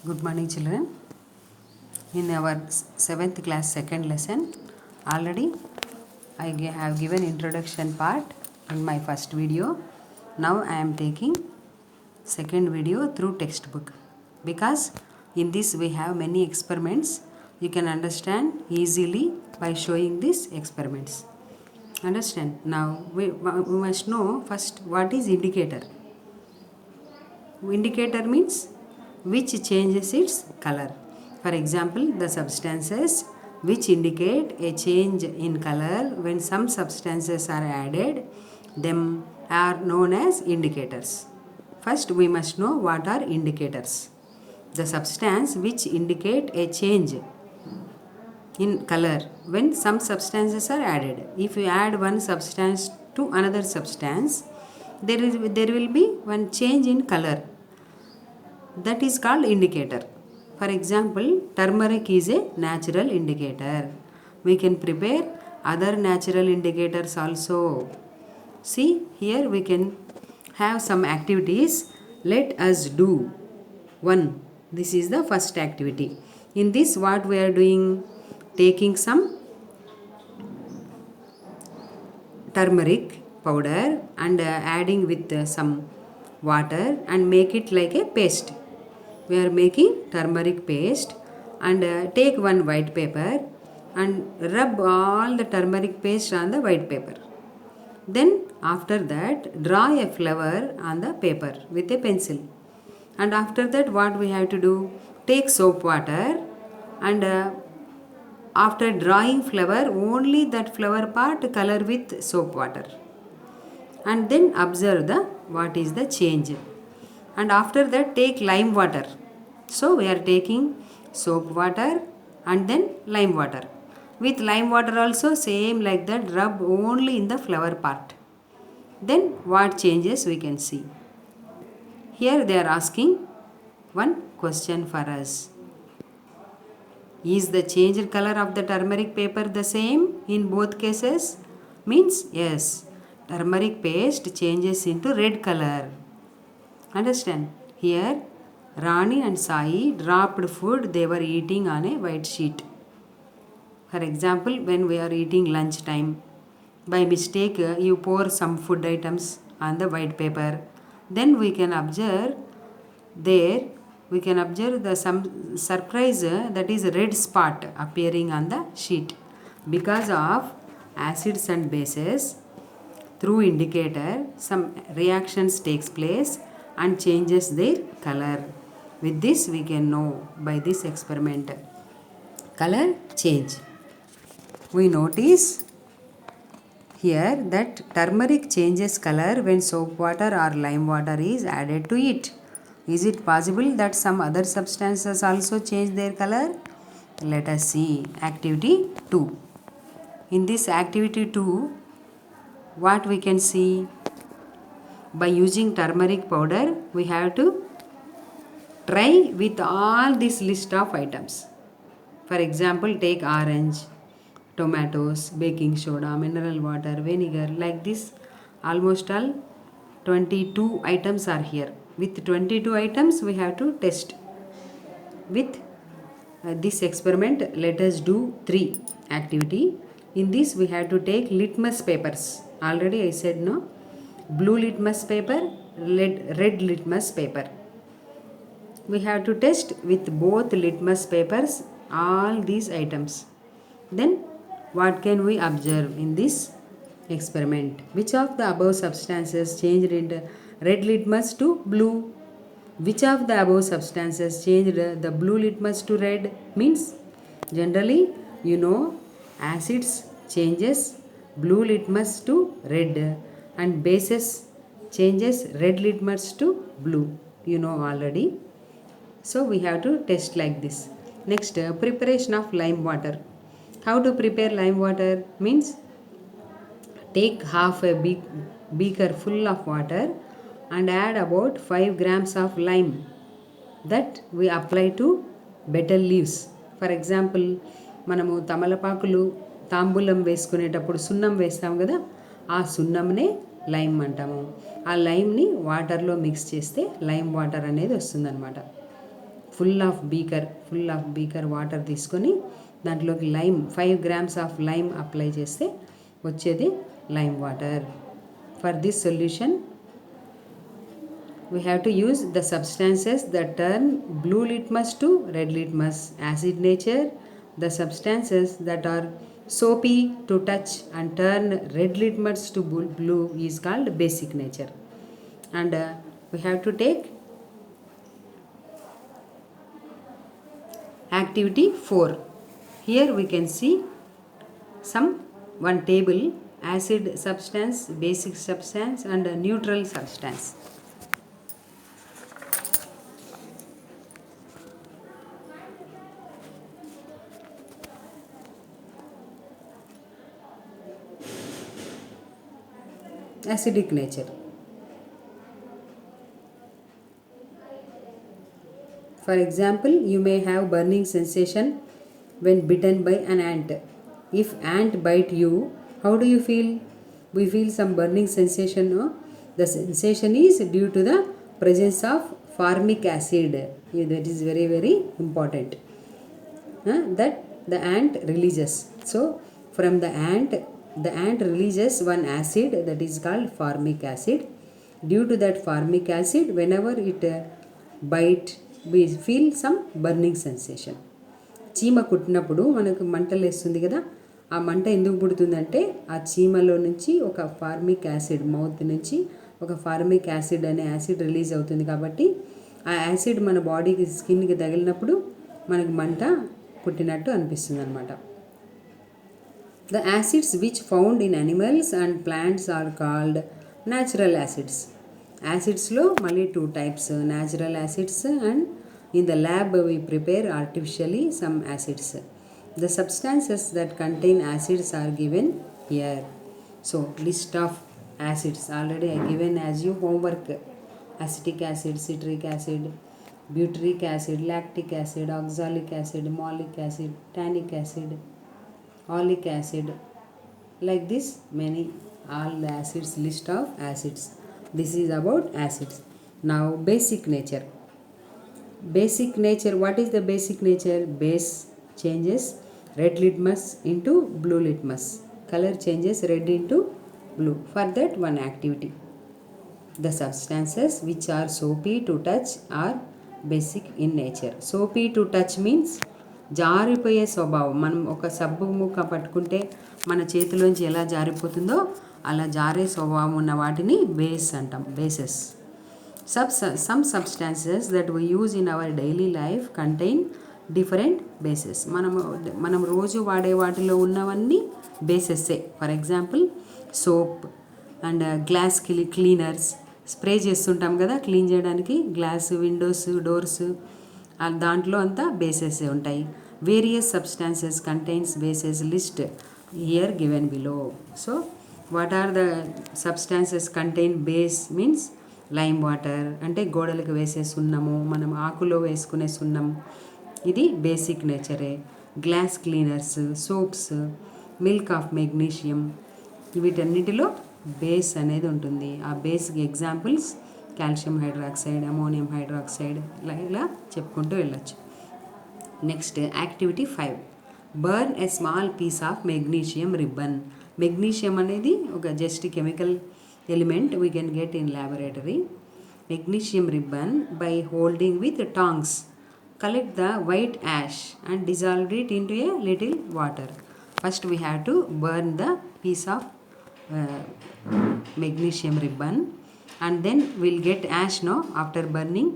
Good morning, children. In our 7th class second lesson, already I have given introduction part in my first video. Now I am taking second video through textbook, because in this we have many experiments. You can understand easily by showing these experiments. Understand? Now we must know first what is indicator. Indicator means which changes its color. For example, the substances which indicate a change in color when some substances are added, them are known as indicators. First, we must know what are indicators. The substance which indicate a change in color when some substances are added. If you add one substance to another substance, there will be one change in color. That is called indicator. For example, turmeric is a natural indicator. We can prepare other natural indicators also. See, here we can have some activities. Let us do one. This is the first activity. In this, what we are doing? Taking some turmeric powder and adding with some water and make it like a paste. We are making turmeric paste and take one white paper and rub all the turmeric paste on the white paper. Then after that, draw a flower on the paper with a pencil. And after that, what we have to do? Take soap water and after drawing flower, only that flower part color with soap water. And then observe what is the change. And after that, take lime water. So we are taking soap water and then lime water. With lime water also same like that, rub only in the flower part. Then what changes we can see. Here they are asking one question for us. Is the changed color of the turmeric paper the same in both cases? Means yes, turmeric paste changes into red color. Understand? Here Rani and Sai dropped food they were eating on a white sheet. For example, when we are eating lunch time, by mistake you pour some food items on the white paper. Then we can observe the some surprise that is a red spot appearing on the sheet because of acids and bases. Through indicator, some reactions takes place and changes their color. With this we can know by this experiment color change. We notice here that turmeric changes color when soap water or lime water is added to it. Is it possible that some other substances also change their color? Let us see activity 2. In this activity 2, what we can see? By using turmeric powder, we have to try with all this list of items. For example, take orange, tomatoes, baking soda, mineral water, vinegar, like this. Almost all 22 items are here. With 22 items, we have to test. With this experiment, let us do 3 activity. In this, we have to take litmus papers. Already I said no. Blue litmus paper, red litmus paper. We have to test with both litmus papers all these items. Then what can we observe in this experiment? Which of the above substances changed in red litmus to blue? Which of the above substances changed the blue litmus to red? Means generally acids changes blue litmus to red and bases changes red litmus to blue. Already. So we have to test like this. Next, preparation of lime water. How to prepare lime water? Means take half a beaker full of water and add about 5 grams of lime that we apply to betel leaves. For example, మనము తమలపాకులు తాంబూలం వేసుకునేటప్పుడు సున్నం వేస్తాం కదా, ఆ సున్నంనే lime అంటాము. ఆ లైమ్ని వాటర్లో మిక్స్ చేస్తే లైమ్ వాటర్ అనేది వస్తుందన్నమాట. ఫుల్ ఆఫ్ బీకర్ వాటర్ తీసుకొని దాంట్లోకి lime 5 grams of lime apply చేస్తే వచ్చేది lime water. For this solution we have to use the substances that turn blue litmus to red litmus. Acid nature, the substances that are soapy to touch and turn red litmus to blue is called basic nature. And we have to take activity 4. Here we can see one table: acid substance, basic substance and neutral substance. Acidic nature. For example, you may have burning sensation when bitten by an ant. If ant bite you, how do you feel? We feel some burning sensation, no? The sensation is due to the presence of formic acid. That is very, very important. That the ant releases. So from the ant releases one acid that is called formic acid. Due to that formic acid, whenever it bite, we feel some burning sensation. చీమ కుట్టినప్పుడు మనకు మంటలు వేస్తుంది కదా, ఆ మంట ఎందుకు పుడుతుందంటే ఆ చీమలో నుంచి ఒక ఫార్మిక్ యాసిడ్, మౌత్ నుంచి ఒక ఫార్మిక్ యాసిడ్ అనే యాసిడ్ రిలీజ్ అవుతుంది. కాబట్టి ఆ యాసిడ్ మన బాడీకి, స్కిన్కి తగిలినప్పుడు మనకు మంట పుట్టినట్టు అనిపిస్తుంది అన్నమాట. The acids which found in animals and plants are called natural acids. Acidsలో మళ్ళీ 2 types, natural acids and in the lab we prepare artificially some acids. The substances that contain acids are given here. So list of acids already I given as you homework: acetic acid, citric acid, butyric acid, lactic acid, oxalic acid, malic acid, tannic acid, oleic acid. Like this many, all the acids, list of acids. This is about acids. Now basic nature. Basic nature, what is the basic nature? Base changes red litmus into blue litmus. Color changes red into blue. For that, one activity: the substances which are soapy to touch are basic in nature. Soapy to touch means జారిపోయే స్వభావం. మనం ఒక సబ్బు ముక్క పట్టుకుంటే మన చేతిలోంచి ఎలా జారిపోతుందో అలా జారే స్వభావం ఉన్న వాటిని బేస్ అంటాం, bases. Some substances that we use in our daily life contain different bases. మనం రోజు వాడే వాటిలో ఉన్నవన్నీ బేసెస్సే. For example soap and glass cleaners. Spray చేస్తుంటాం కదా క్లీన్ చేయడానికి, గ్లాస్, విండోస్, డోర్స్, దాంట్లో అంతా బేసెస్ ఉంటాయి. Various substances contains bases list here given below. So what are the substances contain base means lime water అంటే గోడలకు వేసే సున్నము, మనం ఆకులో వేసుకునే సున్నం, ఇది బేసిక్ నేచరే. Glass cleaners, soaps, milk of magnesium, వీటన్నిటిలో బేస్ అనేది ఉంటుంది. ఆ బేస్కి examples calcium hydroxide, ammonium hydroxide, ఇలా చెప్పుకుంటూ వెళ్ళొచ్చు. Next activity 5. Burn a small piece of magnesium ribbon. Magnesium అనేది ఒక just chemical element we can get in laboratory. Magnesium ribbon by holding with tongs. Collect the white ash and dissolve it into a little water. First we have to burn the piece of magnesium ribbon and then we'll get ash. Now after burning,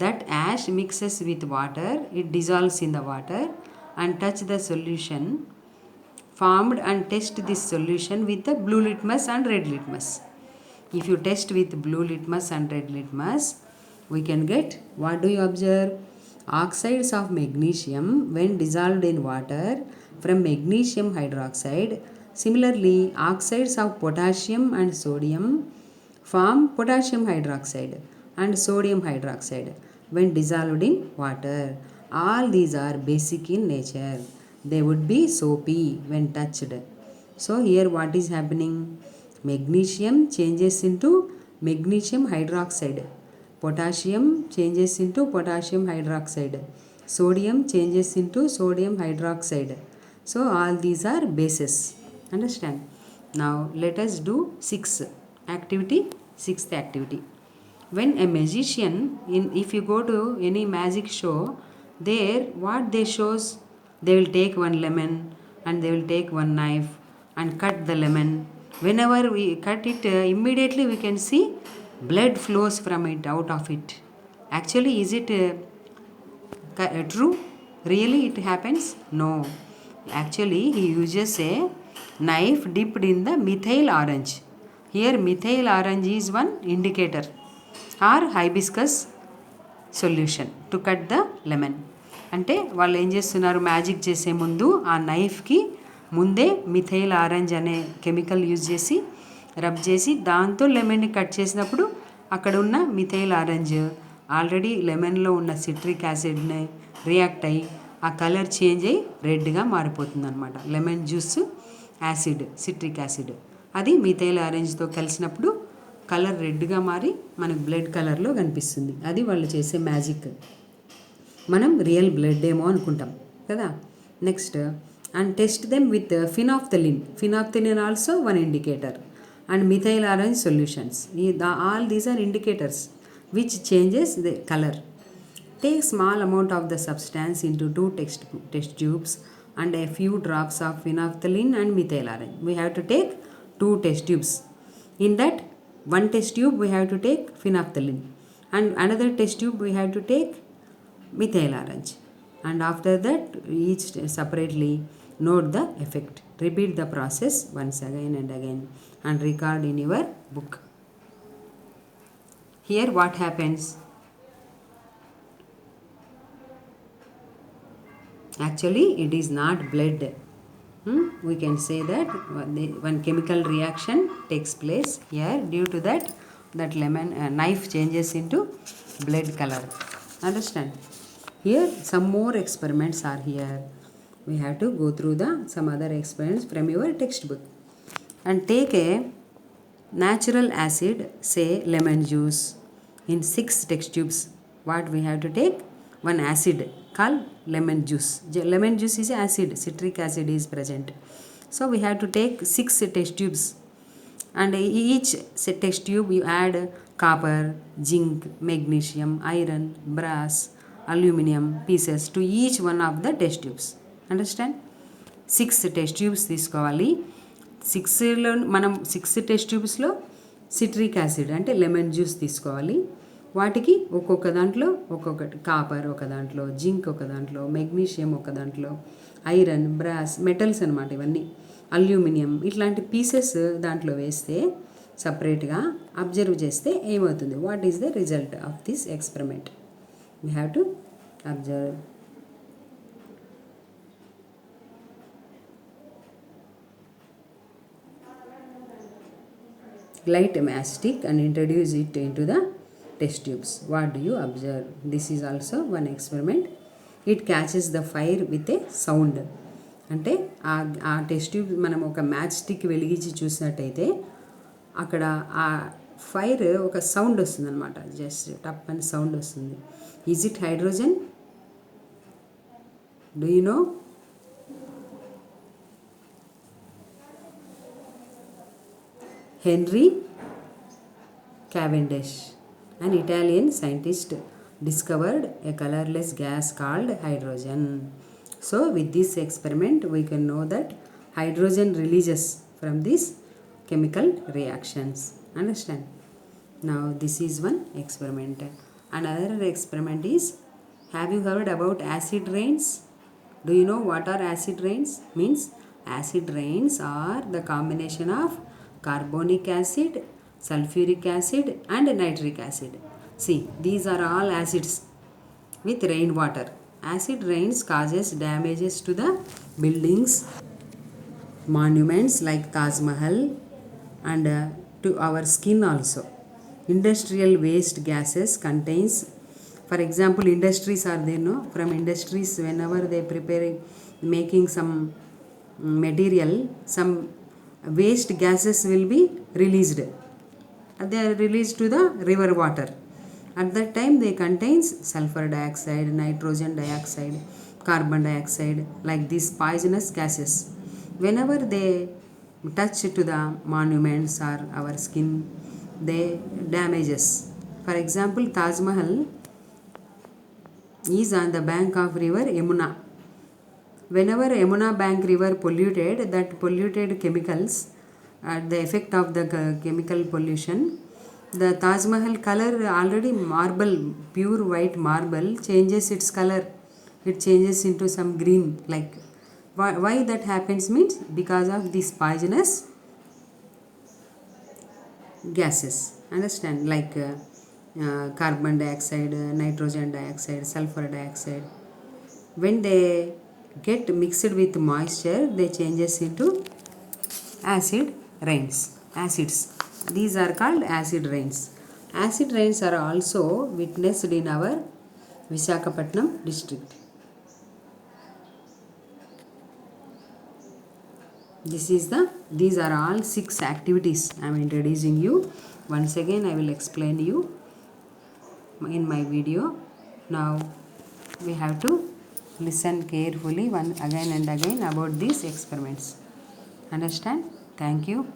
that ash mixes with water, it dissolves in the water and touch the solution formed and test this solution with the blue litmus and red litmus. If you test with blue litmus and red litmus, we can get, what do you observe? Oxides of magnesium when dissolved in water from magnesium hydroxide. Similarly, oxides of potassium and sodium form potassium hydroxide and sodium hydroxide when dissolved in water. All these are basic in nature. They would be soapy when touched. So here what is happening? Magnesium changes into magnesium hydroxide. Potassium changes into potassium hydroxide. Sodium changes into sodium hydroxide. So all these are bases. Understand? Now let us do sixth activity. When a magician, if you go to any magic show, there what they shows, they will take one lemon and they will take one knife and cut the lemon. Whenever we cut it, immediately we can see blood flows from it, out of it. Actually, is it true? Really it happens? No. Actually, he uses a knife dipped in the methyl orange. Here methyl orange is one indicator or hibiscus solution to cut the lemon. అంటే వాళ్ళు ఏం చేస్తున్నారు, magic చేసే ముందు ఆ నైఫ్కి ముందే methyl orange అనే chemical use చేసి రబ్ చేసి దాంతో లెమన్ని కట్ చేసినప్పుడు అక్కడ ఉన్న మిథైల్ ఆరెంజ్ ఆల్రెడీ లెమన్లో ఉన్న సిట్రిక్ యాసిడ్ని రియాక్ట్ అయ్యి ఆ కలర్ చేంజ్ అయ్యి రెడ్గా మారిపోతుంది అనమాట. Lemon juice acid, citric acid అది మిథైల్ ఆరెంజ్తో కలిసినప్పుడు కలర్ రెడ్గా మారి మనకు బ్లడ్ కలర్లో కనిపిస్తుంది. అది వాళ్ళు చేసే మ్యాజిక్. మనం రియల్ బ్లడ్ ఏమో అనుకుంటాం కదా. Next, and test them with phenolphthalein also one indicator and methyl orange solutions. All these are indicators which changes the colour. Take small amount of the substance into 2 test tubes and a few drops of phenolphthalein and methyl orange. We have to take 2 test tubes. In that one test tube we have to take phenolphthalein and another test tube we have to take methyl orange. And after that each separately note the effect. Repeat the process once again and again and record in your book. Here what happens? Actually it is not blood. We can say that one chemical reaction takes place here. Due to that lemon knife changes into blood color. Understand? Here some more experiments are here. We have to go through some other experiments from your textbook. And take a natural acid, say lemon juice, in 6 test tubes. What we have to take? One acid called lemon juice. Lemon juice is acid, citric acid is present. So we have to take 6 test tubes, and each test tube you add copper, zinc, magnesium, iron, brass, aluminum pieces to each one of the test tubes. Understand? 6 test tubes తీసుకోవాలి. 6లో మనం 6 test ట్యూబ్స్లో citric acid అంటే lemon juice తీసుకోవాలి. వాటికి ఒక్కొక్క దాంట్లో ఒక్కొక్కటి copper, ఒక దాంట్లో జింక్, ఒక దాంట్లో మెగ్నీషియం, ఒక దాంట్లో ఐరన్, బ్రాస్, మెటల్స్ అనమాట ఇవన్నీ, అల్యూమినియం, ఇట్లాంటి పీసెస్ దాంట్లో వేస్తే సపరేట్గా అబ్జర్వ్ చేస్తే ఏమవుతుంది? What is the result of this experiment? We have to observe. Light a matchstick and introduce it into the test tubes. What do you observe? This is also one experiment. It catches the fire with a sound. అంటే ఆ test tube మనం ఒక match stick వెలిగించి చూసినట్టయితే అక్కడ ఆ fire ఒక sound వస్తుంది అనమాట. జస్ట్ టప్ అని సౌండ్ వస్తుంది. Is it hydrogen? Do you know? Henry Cavendish, an Italian scientist, discovered a colorless gas called hydrogen. So with this experiment we can know that hydrogen releases from these chemical reactions. Understand? Now this is one experiment. Another experiment is, have you heard about acid rains? Do you know what are acid rains? Means acid rains are the combination of carbonic acid, sulfuric acid and nitric acid. See, these are all acids with rainwater. Acid rains causes damages to the buildings, monuments like Taj Mahal, and to our skin also. Industrial waste gases contains, for example, industries are there, no? From industries, whenever they preparing, making some material, some waste gases will be released. They are released to the river water, At that time they contains sulfur dioxide, nitrogen dioxide, carbon dioxide, like these poisonous gases. Whenever they touch to the monuments or our skin, they damages. For example, Taj Mahal is on the bank of river Yamuna. Whenever Yamuna bank river polluted, that polluted chemicals, at the effect of the chemical pollution, the Taj Mahal color already marble, pure white marble changes its color. It changes into some green. Like why that happens means because of these poisonous gases. Understand? Like carbon dioxide, nitrogen dioxide, sulfur dioxide. When they get mixed with moisture, they changes into acid rains. Acids. These are called acid rains. Acid rains are also witnessed in our Visakhapatnam district. These are all 6 activities I am introducing you. Once again I will explain you in my video. Now we have to listen carefully again and again about these experiments. Understand? Thank you.